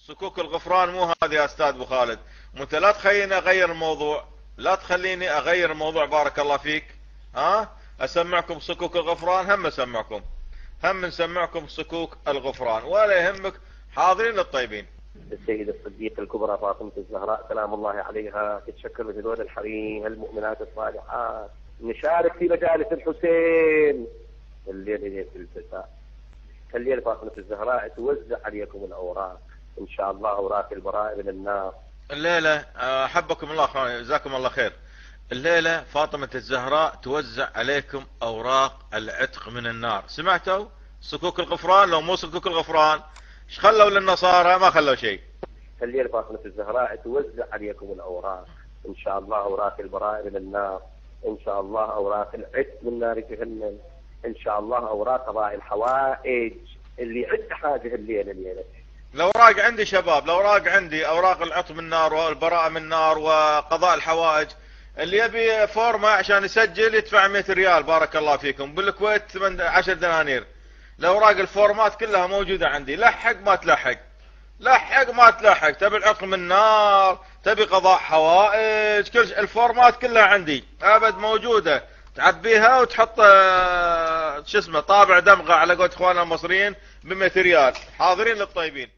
صكوك الغفران مو هذه يا استاذ ابو خالد. وانت لا تخليني اغير الموضوع، لا تخليني اغير الموضوع، بارك الله فيك. ها اسمعكم صكوك الغفران، هم اسمعكم، هم نسمعكم صكوك الغفران ولا يهمك، حاضرين الطيبين. السيدة الصديقة الكبرى فاطمة الزهراء سلام الله عليها تتشكر بهذول الحريم المؤمنات الصالحات، نشارك في مجالس الحسين الليلة ليلة الفتاة. الليلة فاطمة الزهراء توزع عليكم الأوراق إن شاء الله، أوراق البراءة من النار. الليلة حبكم الله، جزاكم الله خير. الليلة فاطمة الزهراء توزع عليكم أوراق العتق من النار. سمعتوا؟ صكوك الغفران. لو مو صكوك الغفران ايش خلوا للنصارى؟ ما خلوا شيء. الليلة فاطمة الزهراء توزع عليكم الأوراق إن شاء الله، أوراق البراءة من النار، إن شاء الله أوراق العتق من نار جهنم، إن شاء الله أوراق قضاء الحوائج اللي عد حاجة الليلة. الأوراق عندي شباب، الأوراق عندي، أوراق العتق من النار والبراءة من النار وقضاء الحوائج. اللي يبي فورمة عشان يسجل يدفع 100 ريال بارك الله فيكم، بالكويت 10 دنانير. الأوراق الفورمات كلها موجودة عندي، لحق ما تلحق، لحق ما تلحق، تبي العتق من النار، تبي قضاء حوائج، كل الفورمات كلها عندي أبد موجودة، تعبيها وتحط شو اسمه طابع دمغة على قولة اخواننا المصريين ب 100 ريال. حاضرين للطيبين.